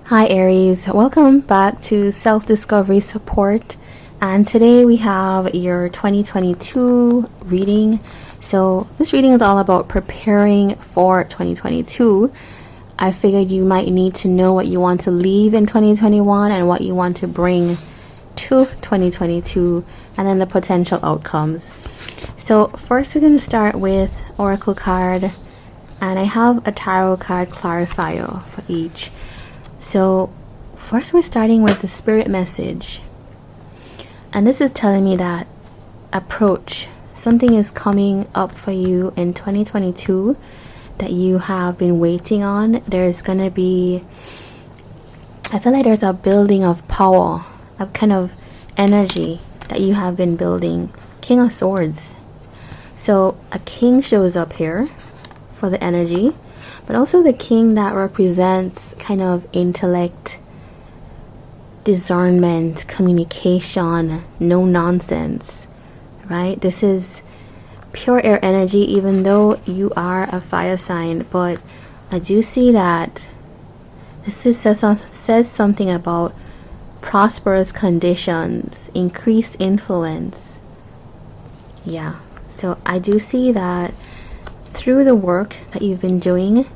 Hi Aries, welcome back to Self-Discovery Support, and today we have your 2022 reading. So this reading is all about preparing for 2022. I figured you might need to know what you want to leave in 2021 and what you want to bring to 2022, and then the potential outcomes. So first we're going to start with Oracle card, and I have a tarot card clarifier for each. So first we're starting with the spirit message, and this is telling me that approach, something is coming up for you in 2022 that you have been waiting on. There's gonna be, I feel like there's a building of power, a kind of energy that you have been building. King of Swords, so a king shows up here for the energy, but also the king that represents kind of intellect, discernment, communication, no nonsense, right? This is pure air energy, even though you are a fire sign, but I do see that says something about prosperous conditions, increased influence. Yeah, so I do see that through the work that you've been doing,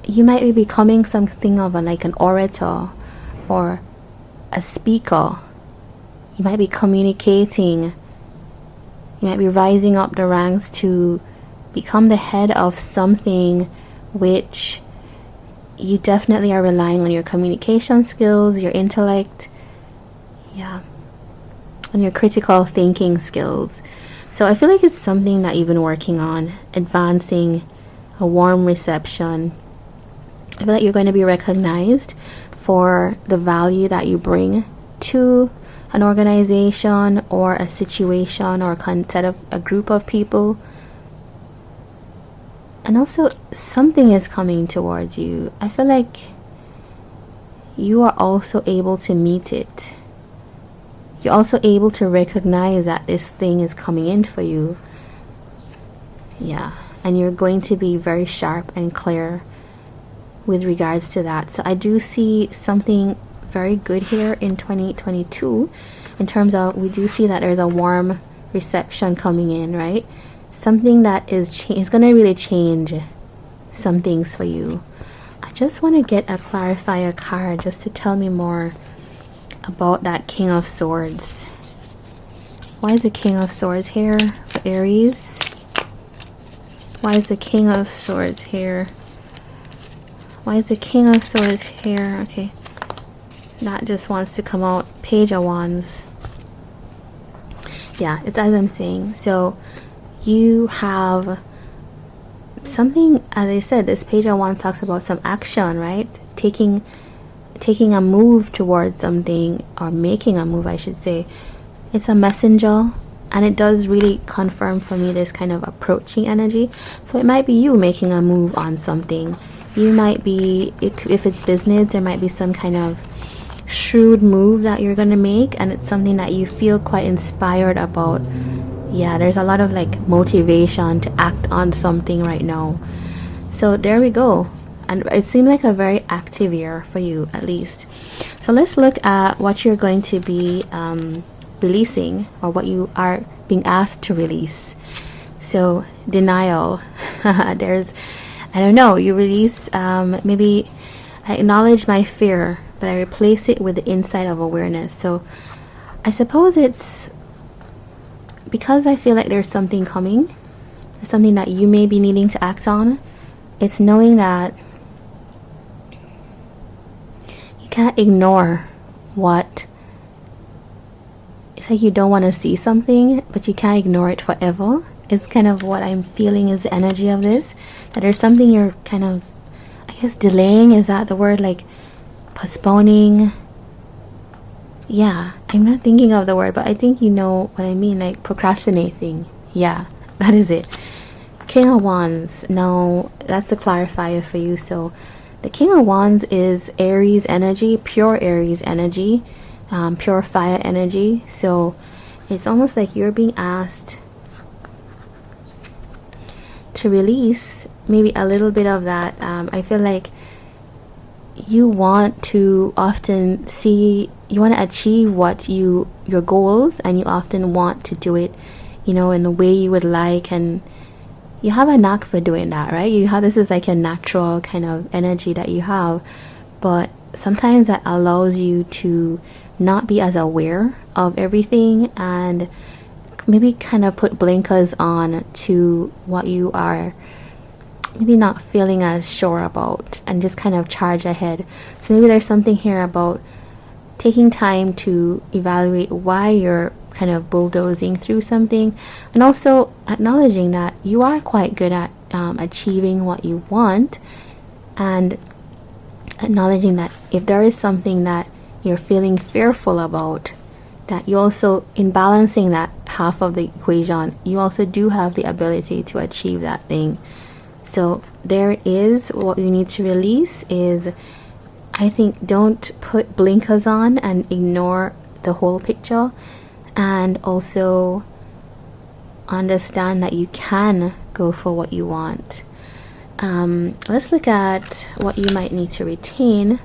you might be becoming something of like an orator or a speaker. You might be communicating. You might be rising up the ranks to become the head of something, which you definitely are relying on your communication skills, your intellect, and your critical thinking skills. So I feel like it's something that you've been working on, advancing, a warm reception. I feel like you're going to be recognized for the value that you bring to an organization or a situation or a group of people. And also something is coming towards you. I feel like you are also able to meet it. You're also able to recognize that this thing is coming in for you. Yeah, and you're going to be very sharp and clear with regards to that. So I do see something very good here in 2022 in terms of, we do see that there's a warm reception coming in, right? Something that is going to really change some things for you. I just want to get a clarifier card just to tell me more about that King of Swords. Why is the King of Swords here for Aries? Why is the King of Swords here? Why is the King of Swords here? Okay, that just wants to come out. Page of Wands. Yeah, it's as I'm saying. So you have something, as I said, this Page of Wands talks about some action, right? Taking a move towards something, or making a move, I should say. It's a messenger, and it does really confirm for me this kind of approaching energy. So it might be you making a move on something. You might be, if it's business, there might be some kind of shrewd move that you're gonna make, and it's something that you feel quite inspired about. Yeah, there's a lot of like motivation to act on something right now. So there we go. And it seemed like a very active year for you, at least. So let's look at what you're going to be releasing, or what you are being asked to release. So denial. I don't know, you release, maybe I acknowledge my fear, but I replace it with the insight of awareness. So I suppose it's because I feel like there's something coming, there's something that you may be needing to act on. It's knowing that you can't ignore what, it's like you don't want to see something, but you can't ignore it forever. Is kind of what I'm feeling is the energy of this, that there's something you're kind of, I guess, delaying, is that the word? Like postponing. Yeah, I'm not thinking of the word, but I think you know what I mean, like procrastinating. Yeah, that is it. King of Wands. No, that's the clarifier for you. So the King of Wands is Aries energy, pure Aries energy, pure fire energy. So it's almost like you're being asked to. to release maybe a little bit of that. I feel like you want to often see, you want to achieve your goals, and you often want to do it, in the way you would like, and you have a knack for doing that, right? This is like a natural kind of energy that you have, but sometimes that allows you to not be as aware of everything, and maybe kind of put blinkers on to what you are maybe not feeling as sure about, and just kind of charge ahead. So maybe there's something here about taking time to evaluate why you're kind of bulldozing through something, and also acknowledging that you are quite good at achieving what you want, and acknowledging that if there is something that you're feeling fearful about, that you also, in balancing that half of the equation, you also do have the ability to achieve that thing. So there it is. What you need to release is, I think, don't put blinkers on and ignore the whole picture, and also understand that you can go for what you want. Let's look at what you might need to retain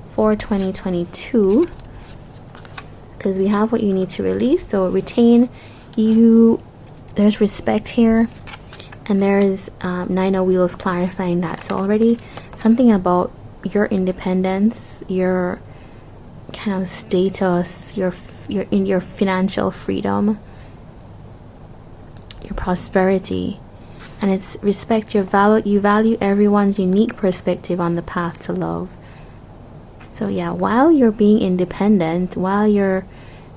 for 2022, because we have what you need to release. So retain, there's respect here, and there is Nine of Wheels clarifying that. So already something about your independence, your kind of status, your in your financial freedom, your prosperity, and it's respect. You value everyone's unique perspective on the path to love. So yeah, while you're being independent, while you're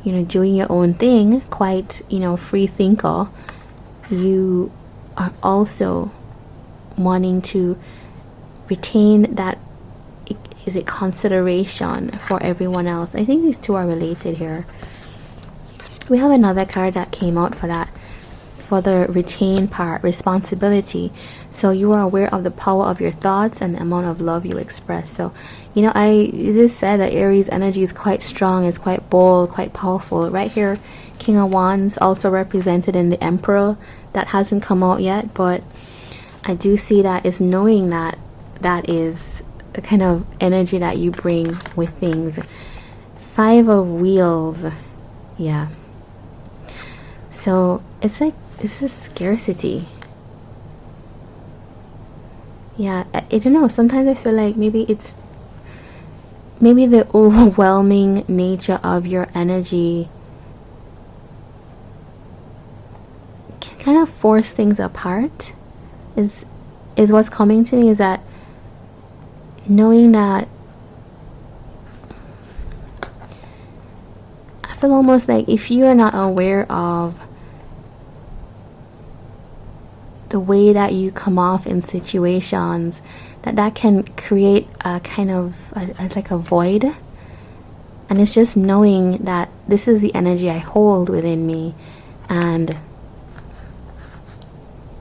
doing your own thing, quite free thinker, you are also wanting to retain that, is it consideration for everyone else. I think these two are related here. We have another card that came out for that, for the retain part, responsibility. So you are aware of the power of your thoughts and the amount of love you express. So I just said that Aries energy is quite strong, it's quite bold, quite powerful. Right here, King of Wands also represented in the Emperor. That hasn't come out yet, but I do see that is knowing that that is the kind of energy that you bring with things. Five of Wheels. Yeah. So it's like, this is scarcity. Yeah, I don't know. Sometimes I feel like maybe the overwhelming nature of your energy can kind of force things apart. Is what's coming to me, is that knowing that I feel almost like if you are not aware of the way that you come off in situations, that can create a kind of like a void. And it's just knowing that this is the energy I hold within me, and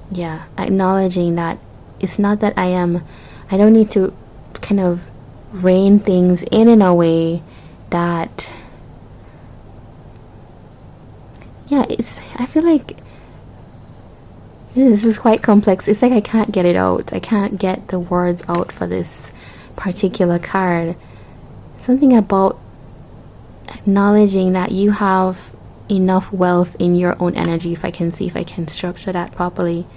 yeah, acknowledging that it's not that I don't need to kind of rein things in a way that, yeah, I feel like this is quite complex. It's like I can't get it out. I can't get the words out for this particular card. Something about acknowledging that you have enough wealth in your own energy. If I can structure that properly.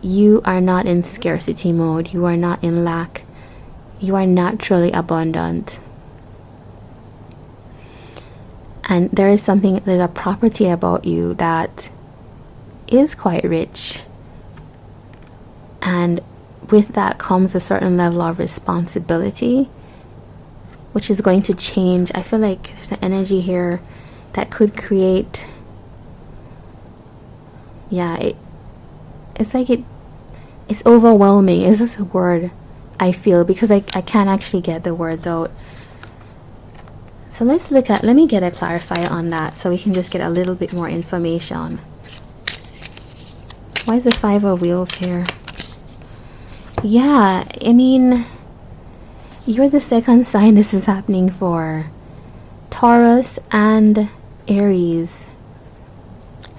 You are not in scarcity mode. You are not in lack. You are naturally abundant. And there's a property about you that is quite rich, and with that comes a certain level of responsibility, which is going to change. I feel like there's an energy here that could create, it's like it's overwhelming. Is this a word? I feel, because I can't actually get the words out. So let me get a clarifier on that, so we can just get a little bit more information. Why is the Five of Wheels here? Yeah, I mean, you're the second sign this is happening for. Taurus and Aries.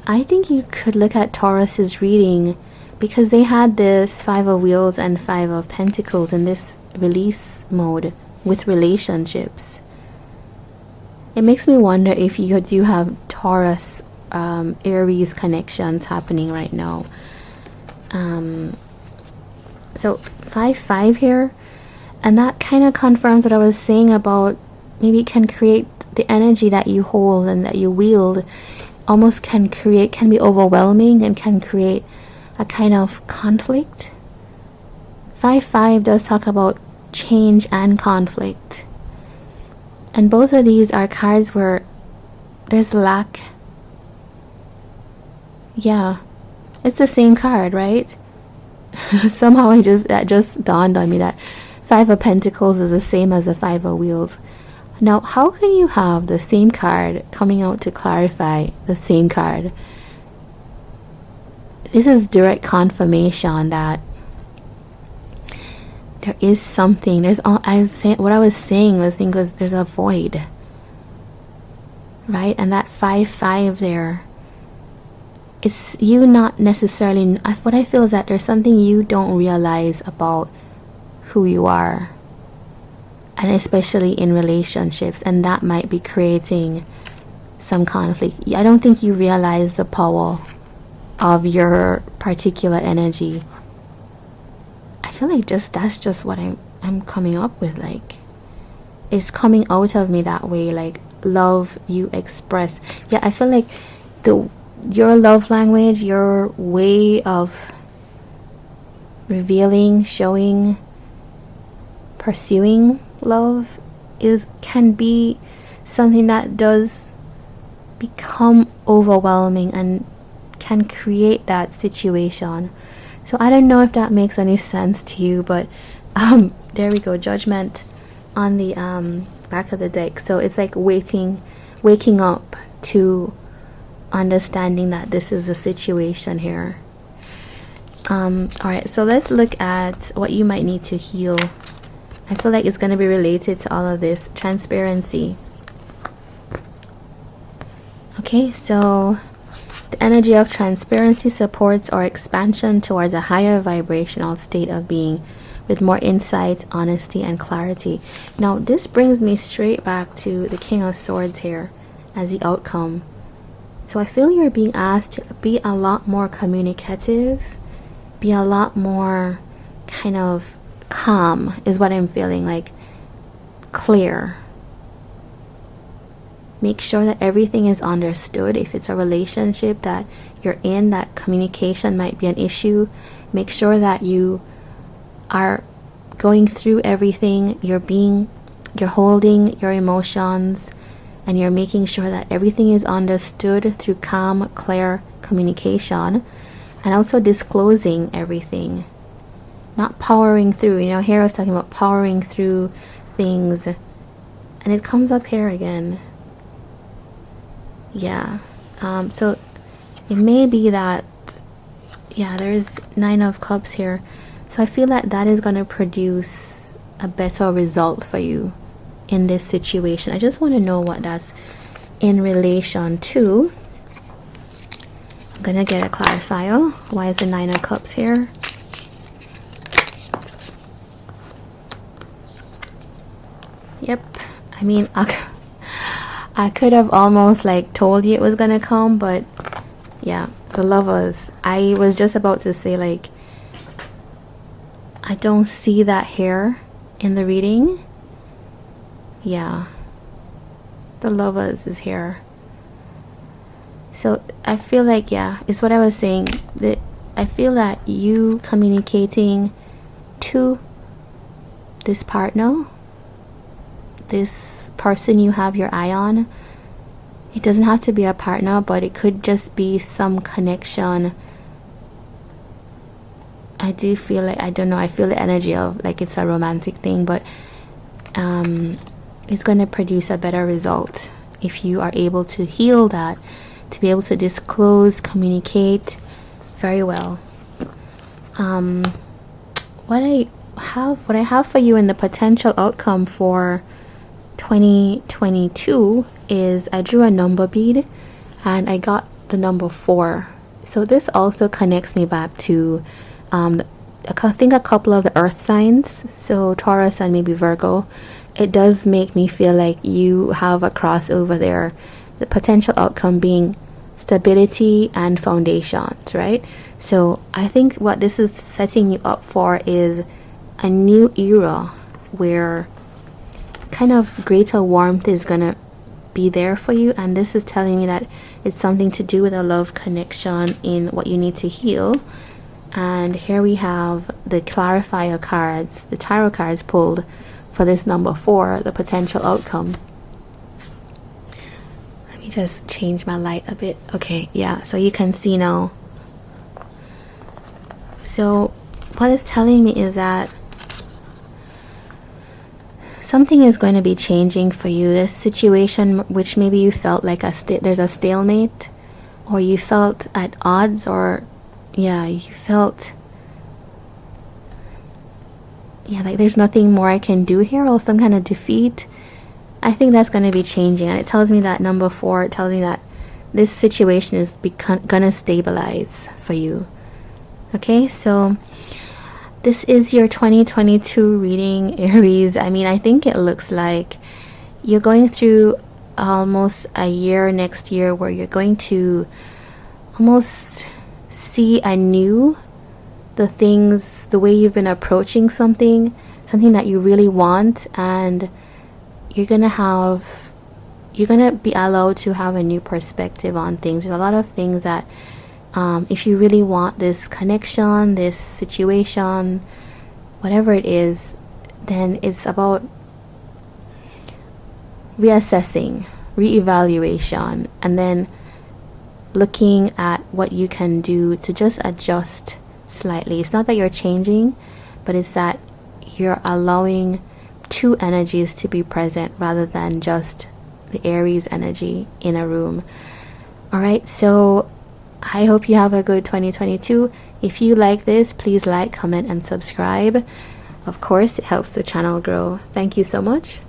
I think you could look at Taurus's reading because they had this Five of Wheels and Five of Pentacles in this release mode with relationships. It makes me wonder if you do have Taurus, Aries connections happening right now. So 5-5 here, and that kind of confirms what I was saying about maybe it can create the energy that you hold and that you wield, almost can be overwhelming and can create a kind of conflict. 5-5 does talk about change and conflict, and both of these are cards where there's lack. Yeah, it's the same card, right? Somehow that just dawned on me that Five of Pentacles is the same as the Five of Wheels. Now, how can you have the same card coming out to clarify the same card? This is direct confirmation that there is something. What I was saying was there's a void, right? And that 5-5 there, it's you not necessarily. What I feel is that there's something you don't realize about who you are, and especially in relationships, and that might be creating some conflict. I don't think you realize the power of your particular energy. I feel like that's just what I'm coming up with. Like, it's coming out of me that way. Like, love you express. Yeah, I feel like your love language, your way of revealing, showing, pursuing love can be something that does become overwhelming and can create that situation. So I don't know if that makes any sense to you, but there we go, Judgment on the back of the deck. So it's like waking up to understanding that this is a situation here. Alright, so let's look at what you might need to heal. I feel like it's going to be related to all of this. Transparency. Okay, so the energy of transparency supports our expansion towards a higher vibrational state of being with more insight, honesty, and clarity. Now, this brings me straight back to the King of Swords here as the outcome. So I feel you're being asked to be a lot more communicative, be a lot more kind of calm, is what I'm feeling, like clear. Make sure that everything is understood. If it's a relationship that you're in, that communication might be an issue, make sure that you are going through everything. You're holding your emotions, and you're making sure that everything is understood through calm, clear communication, and also disclosing everything. Not powering through. Here I was talking about powering through things, and it comes up here again. Yeah. So it may be that, yeah, there's 9 of Cups here. So I feel that is going to produce a better result for you in this situation. I just want to know what that's in relation to. I'm going to get a clarifier. Why is the 9 of Cups here? Yep. I mean, I could have almost like told you it was gonna come, but yeah, the Lovers. I was just about to say, like, I don't see that here in the reading. Yeah, the Lovers is here. So I feel like, yeah, it's what I was saying, that I feel that you communicating to this partner, this person you have your eye on, it doesn't have to be a partner, but it could just be some connection. I do feel like, I don't know, I feel the energy of like it's a romantic thing, but it's going to produce a better result if you are able to heal that, to be able to disclose, communicate very well. What I have for you in the potential outcome for 2022 is I drew a number bead and I got the number 4. So this also connects me back to I think a couple of the earth signs, so Taurus and maybe Virgo. It does make me feel like you have a crossover there, the potential outcome being stability and foundations, right? So I think what this is setting you up for is a new era where kind of greater warmth is gonna be there for you, and this is telling me that it's something to do with a love connection in what you need to heal. And here we have the clarifier cards, the tarot cards pulled for this number 4, the potential outcome. Let me just change my light a bit. Okay, yeah, so you can see now. So what it's telling me is that something is going to be changing for you. This situation, which maybe you felt like there's a stalemate, or you felt at odds, or you felt like there's nothing more I can do here, or some kind of defeat. I think that's going to be changing, and it tells me that number 4, it tells me that this situation is gonna stabilize for you. Okay, so this is your 2022 reading, Aries. I mean, I think it looks like you're going through almost a year next year where you're going to almost see anew the way you've been approaching something that you really want, and you're gonna be allowed to have a new perspective on things. There's a lot of things that if you really want this connection, this situation, whatever it is, then it's about reassessing, reevaluation, and then looking at what you can do to just adjust slightly. It's not that you're changing, but it's that you're allowing 2 energies to be present rather than just the Aries energy in a room. All right, so I hope you have a good 2022. If you like this, please like, comment, and subscribe. Of course, it helps the channel grow. Thank you so much.